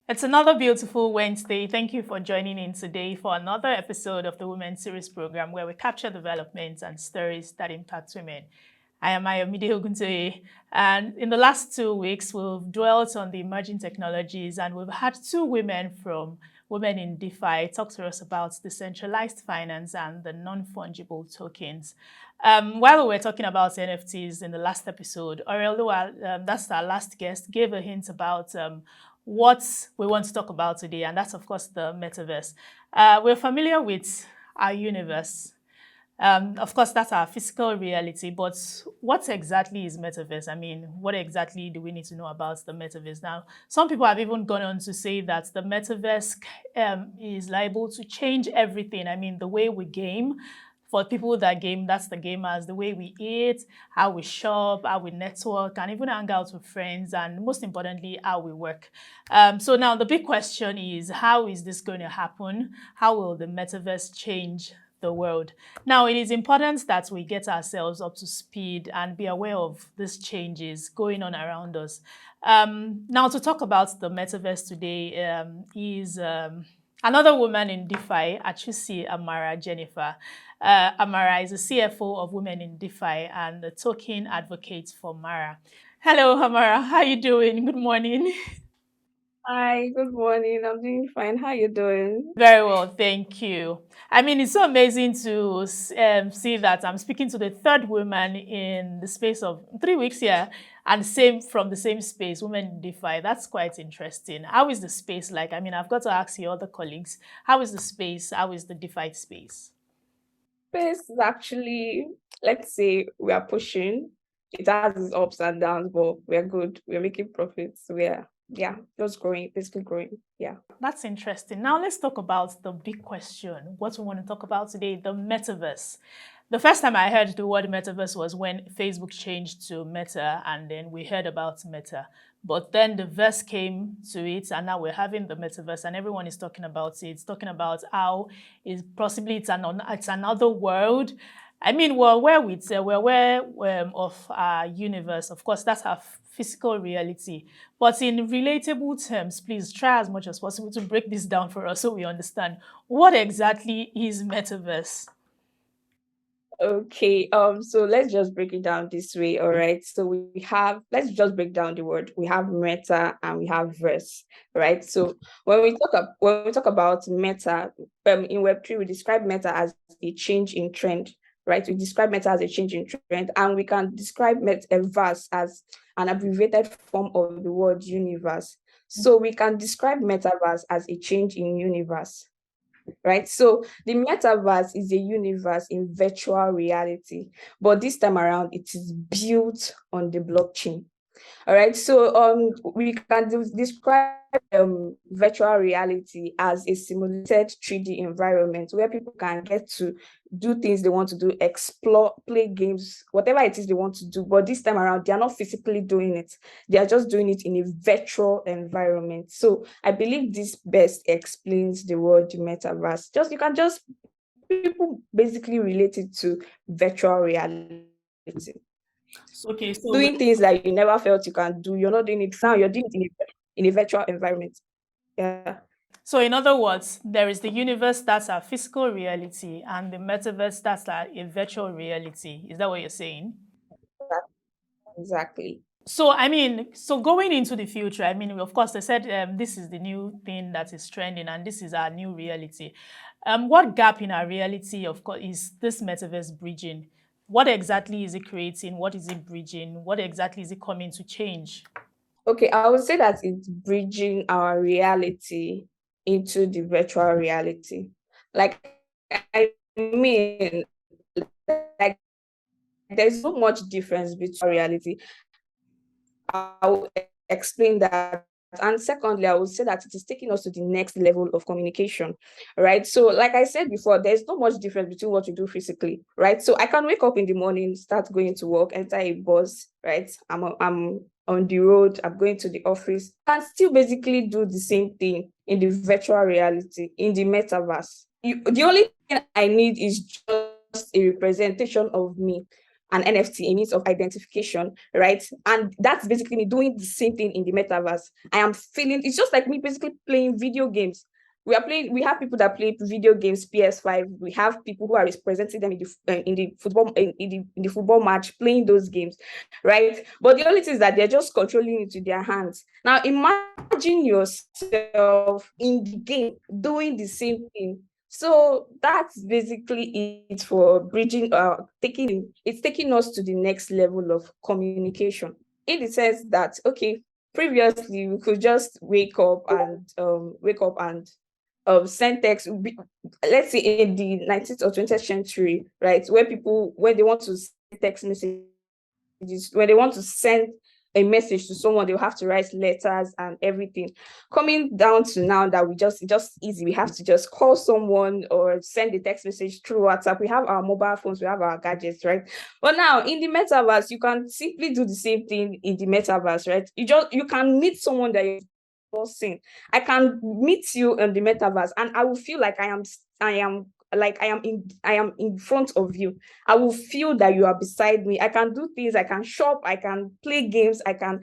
It's another beautiful Wednesday. Thank you for joining in today for another episode of the Women Series program where we capture developments and stories that impact women. I am Ayomide Oguntoye, and in the last 2 weeks, we've dwelt on the emerging technologies, and we've had two women from Women-in-DeFi talk to us about decentralized finance and the non-fungible tokens. While we were talking about NFTs in the last episode, Aureolua, that's our last guest, gave a hint about what we want to talk about today, and that's, of course, the metaverse. We're familiar with our universe. Of course, that's our physical reality, but what exactly is metaverse? I mean, what exactly do we need to know about the metaverse? Now, some people have even gone on to say that the metaverse is liable to change everything. I mean, the way we game, for people that game, that's the gamers, the way we eat, how we shop, how we network, and even hang out with friends, and most importantly, how we work. So now the big question is, how is this going to happen? How will the metaverse change the world? Now, it is important that we get ourselves up to speed and be aware of these changes going on around us. Now, to talk about the metaverse today is another woman in DeFi, Achusi Amara Jennifer. Amara is the CFO of Women-in-DeFi and the token advocate for Mara. Hello, Amara. How are you doing? Good morning. Hi, good morning. I'm doing fine. How you doing? Very well, thank you. I mean, it's so amazing to see that I'm speaking to the third woman in the space of 3 weeks here, and same from the same space, Women in DeFi. That's quite interesting. How is the space like? I mean, I've got to ask your other colleagues, how is the space? How is the DeFi space? Space is actually, let's say we are pushing. It has its ups and downs, but we're good. We're making profits. Yeah, just growing, basically growing. Yeah. That's interesting. Now let's talk about the big question. What we want to talk about today, the metaverse. The first time I heard the word metaverse was when Facebook changed to Meta, and then we heard about Meta. But then the verse came to it, and now we're having the metaverse, and everyone is talking about it. It's talking about how is possibly it's another world. I mean, we're aware of our universe. Of course, that's our physical reality. But in relatable terms, please try as much as possible to break this down for us so we understand what exactly is metaverse. Okay. So let's just break it down this way. All right. So we have, let's just break down the word. We have meta and we have verse. Right. So when we talk about meta, in Web3, we describe meta as a change in trend. Right. We describe meta as a change in trend, and we can describe verse as an abbreviated form of the word universe. So we can describe metaverse as a change in universe, right? So the metaverse is a universe in virtual reality, but this time around it is built on the blockchain. All right, so we can describe virtual reality as a simulated 3D environment where people can get to do things they want to do, explore, play games, whatever it is they want to do. But this time around, they are not physically doing it. They are just doing it in a virtual environment. So I believe this best explains the word metaverse. Just you can just people basically relate it to virtual reality, Okay, so doing things that you never felt you can do. You're not doing it now, you're doing it in a virtual environment. Yeah. in other words, there is the universe that's our physical reality, and the metaverse that's a virtual reality. Is that what you're saying? Exactly. So, I mean, so going into the future, I mean, of course, they said this is the new thing that is trending and this is our new reality. What gap in our reality, of course, is this metaverse bridging? What exactly is it creating? What is it bridging? What exactly is it coming to change? Okay, I would say that it's bridging our reality into the virtual reality. Like, I mean, like, there's so much difference between reality. I'll explain that. And secondly, I would say that it is taking us to the next level of communication, right? So, like I said before, there's not much difference between what we do physically, right? So I can wake up in the morning, start going to work, enter a bus, right? I'm on the road, I'm going to the office, and still basically do the same thing in the virtual reality, in the metaverse. The only thing I need is just a representation of me. an NFT, a means of identification, right? And that's basically me doing the same thing in the metaverse. I am feeling, it's just like me basically playing video games. We have people that play video games, PS5. We have people who are representing them in the football match, playing those games, right? But the only thing is that they're just controlling it with their hands. Now imagine yourself in the game doing the same thing. So that's basically it for bridging, taking us to the next level of communication, in the sense that, okay, previously we could just wake up and send text. Let's say in the 19th or 20th century, right, where people, when they want to send text messages, when they want to send a message to someone, they'll have to write letters and everything. Coming down to now that it's just easy. We have to just call someone or send a text message through WhatsApp. We have our mobile phones, we have our gadgets, right? But now in the metaverse, you can simply do the same thing in the metaverse, right? You can meet someone that you're seeing. I can meet you in the metaverse and I will feel like I am in front of you. I will feel that you are beside me. I can do things, I can shop, I can play games, I can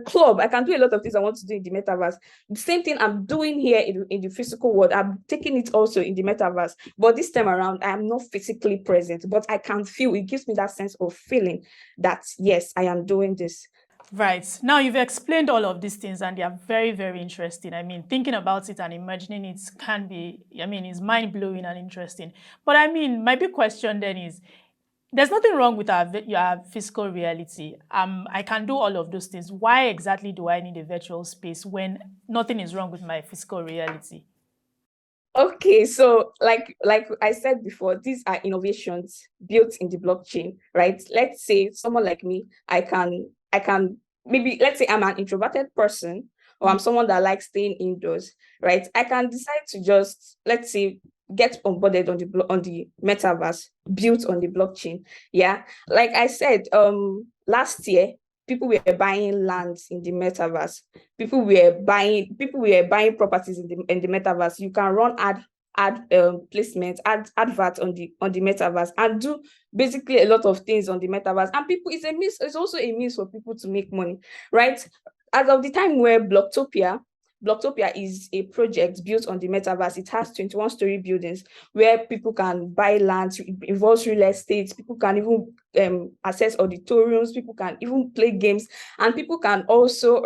club, I can do a lot of things I want to do in the metaverse. The same thing I'm doing here in the physical world, I'm taking it also in the metaverse. But this time around, I am not physically present, but I can feel. It gives me that sense of feeling that, yes, I am doing this. Right. Now, you've explained all of these things and they are very, very interesting. I mean, thinking about it and imagining it can be, it's mind-blowing and interesting. But I mean, my big question then is, there's nothing wrong with your physical reality. I can do all of those things. Why exactly do I need a virtual space when nothing is wrong with my physical reality? Okay, so like I said before, these are innovations built in the blockchain, right? Let's say someone like me, I can maybe, let's say I'm an introverted person, or I'm someone that likes staying indoors, right? I can decide to just, let's say, get onboarded on the metaverse built on the blockchain. Yeah, like I said, last year people were buying lands in the metaverse. People were buying properties in the metaverse. You can run placements, adverts on the metaverse, and do basically a lot of things on the metaverse. And people, it's also a means for people to make money, right? As of the time where Blocktopia is a project built on the metaverse. It has 21-story buildings where people can buy land. It involves real estate. People can even access auditoriums. People can even play games, and people can also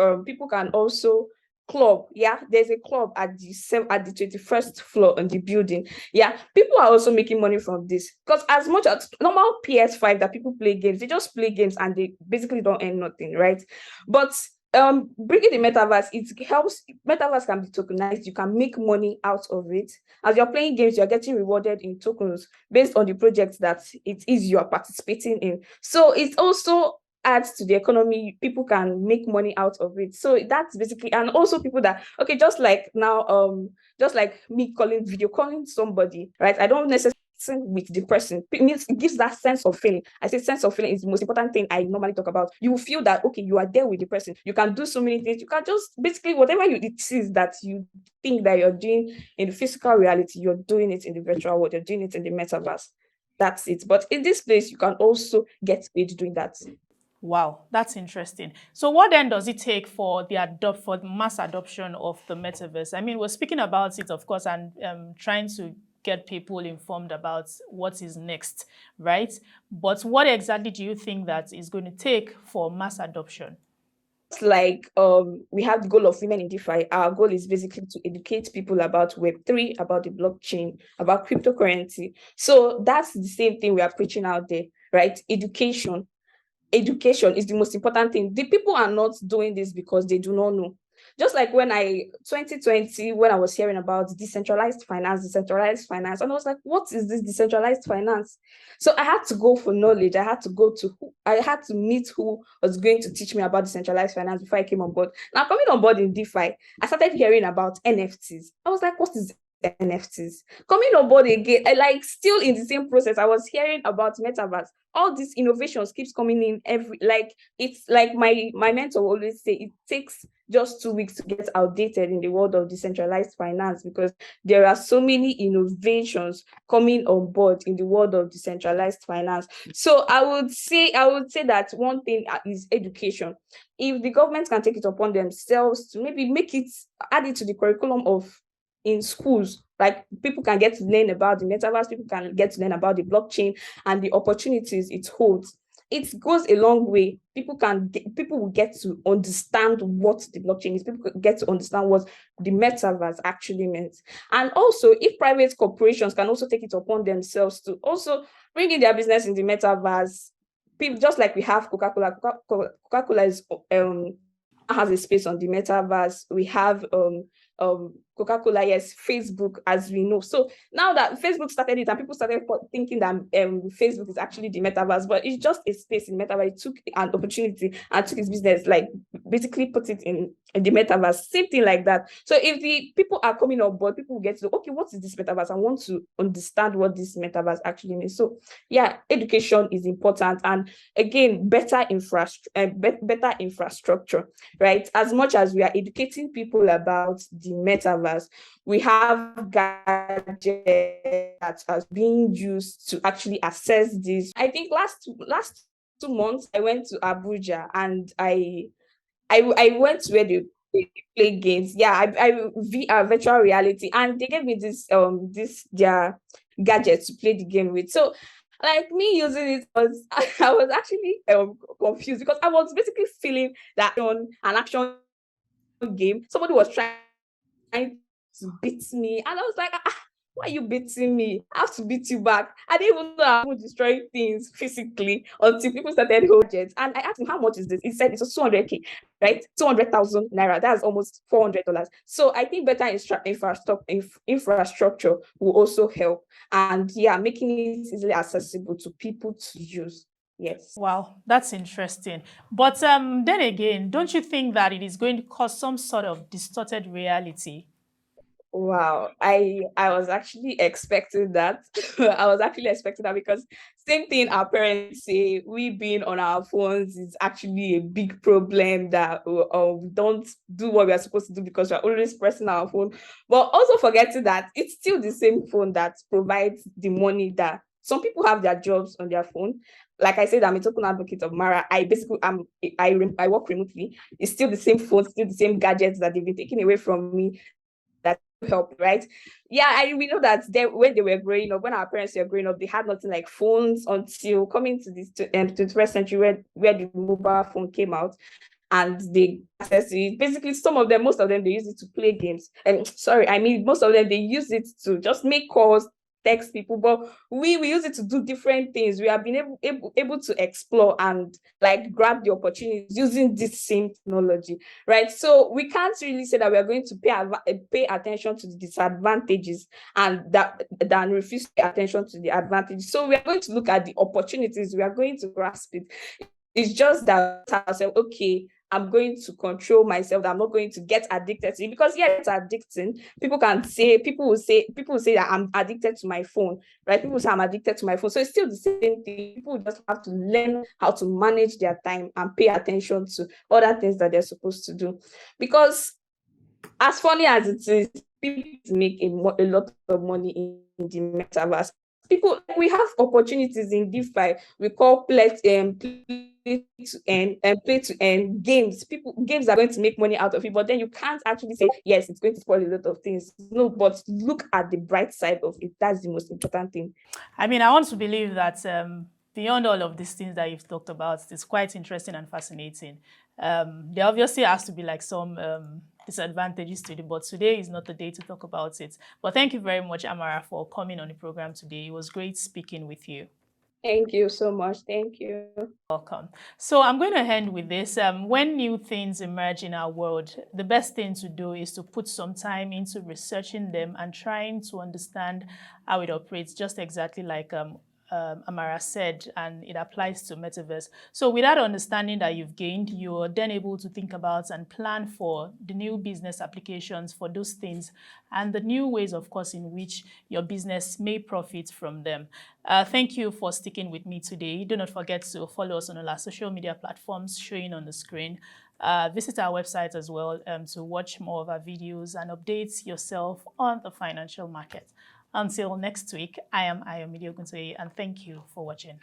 club. Yeah, there's a club at the 21st floor on the building. Yeah, people are also making money from this, because as much as normal PS5 that people play games, they just play games and they basically don't earn nothing, right? But bringing the metaverse, it helps. Metaverse can be tokenized. You can make money out of it. As you're playing games, you're getting rewarded in tokens based on the projects that it is you are participating in. So it also adds to the economy. People can make money out of it. So that's basically, and also people that, okay, just like now, just like me video calling somebody, right? I don't necessarily with the person. It gives that sense of feeling. I say sense of feeling is the most important thing I normally talk about. You feel that, okay, you are there with the person. You can do so many things. You can just basically whatever it is that you think that you're doing in the physical reality, you're doing it in the virtual world. You're doing it in the metaverse. That's it. But in this place, you can also get paid doing that. Wow, that's interesting. So what then does it take for the mass adoption of the metaverse? I mean, we're speaking about it, of course, and trying to get people informed about what is next, right? But what exactly do you think that is going to take for mass adoption? Like we have the goal of Women in DeFi. Our goal is basically to educate people about Web3, about the blockchain, about cryptocurrency. So that's the same thing we are preaching out there, right? Education is the most important thing. The people are not doing this because they do not know. Just like when 2020, when I was hearing about decentralized finance, and I was like, what is this decentralized finance? So I had to go for knowledge. I had to meet who was going to teach me about decentralized finance before I came on board. Now, coming on board in DeFi, I started hearing about NFTs. I was like, what is NFTs. Coming on board again, like still in the same process, I was hearing about Metaverse. All these innovations keeps coming in it's like my mentor always say, it takes just 2 weeks to get outdated in the world of decentralized finance, because there are so many innovations coming on board in the world of decentralized finance. So I would say that one thing is education. If the government can take it upon themselves to maybe add it to the curriculum of in schools, like people can get to learn about the metaverse, people can get to learn about the blockchain and the opportunities it holds. It goes a long way. People will get to understand what the blockchain is. People get to understand what the metaverse actually means. And also, if private corporations can also take it upon themselves to also bring in their business in the metaverse, people, just like we have Coca-Cola. Coca-Cola has a space on the metaverse. We have Coca-Cola, yes, Facebook, as we know. So now that Facebook started it and people started thinking that Facebook is actually the metaverse, but it's just a space in metaverse. It took an opportunity and took its business, like basically put it in the metaverse, same thing like that. So if the people are coming on board, people will get to know, okay, what is this metaverse? I want to understand what this metaverse actually means. So yeah, education is important, and again, better infrastructure, right? As much as we are educating people about the metaverse, we have gadgets that are being used to actually access this. I think last 2 months I went to Abuja, and I went where they play games. Yeah, I VR, virtual reality, and they gave me this their gadget to play the game with. So like me using it was I was actually confused, because I was basically feeling that on an action game somebody was trying to beat me, and I was like, why are you beating me? I have to beat you back. I didn't even know I would destroy things physically until people started holding it. And I asked him, how much is this? He said it's 200K, right? 200,000 naira. That's almost $400. So I think better infrastructure will also help. And yeah, making it easily accessible to people to use. Yes. Wow, that's interesting. But then again, don't you think that it is going to cause some sort of distorted reality? Wow, I was actually expecting that. I was actually expecting that, because same thing our parents say, we being on our phones is actually a big problem, that we don't do what we are supposed to do because we're always pressing our phone. But also forgetting that it's still the same phone that provides the money, that some people have their jobs on their phone. Like I said, I'm a token advocate of Mara. I basically I work remotely. It's still the same phone, still the same gadgets that they've been taking away from me, that help, right? Yeah, we know that when they were growing up, when our parents were growing up, they had nothing like phones until coming to this 21st century, where the mobile phone came out, and they access it. Basically, most of them, they use it to play games. And sorry, I mean, most of them, they use it to just make calls, text people, but we use it to do different things. We have been able to explore and like grab the opportunities using this same technology, right? So we can't really say that we are going to pay attention to the disadvantages, and that than refuse to pay attention to the advantages. So we are going to look at the opportunities, we are going to grasp it. It's just that ourselves, okay, I'm going to control myself, that I'm not going to get addicted to it, because yeah, it's addicting. People will say that I'm addicted to my phone, right? People say I'm addicted to my phone. So it's still the same thing. People just have to learn how to manage their time and pay attention to other things that they're supposed to do. Because as funny as it is, people make a lot of money in the metaverse. We have opportunities in DeFi. We call play to earn games. Games are going to make money out of it, but then you can't actually say, yes, it's going to spoil a lot of things. No, but look at the bright side of it. That's the most important thing. I mean, I want to believe that beyond all of these things that you've talked about, it's quite interesting and fascinating. There obviously has to be like some disadvantages to it, but today is not the day to talk about it. But thank you very much, Amara, for coming on the program today. It was great speaking with you. Thank you so much. Thank you. Welcome. So I'm going to end with this. When new things emerge in our world, the best thing to do is to put some time into researching them and trying to understand how it operates, just exactly like Amara said, and it applies to Metaverse. So with that understanding that you've gained, you're then able to think about and plan for the new business applications for those things and the new ways, of course, in which your business may profit from them. Thank you for sticking with me today. Do not forget to follow us on all our social media platforms showing on the screen. Visit our website as well to watch more of our videos and update yourself on the financial market. Until next week, I am Ayomide Oguntoye, and thank you for watching.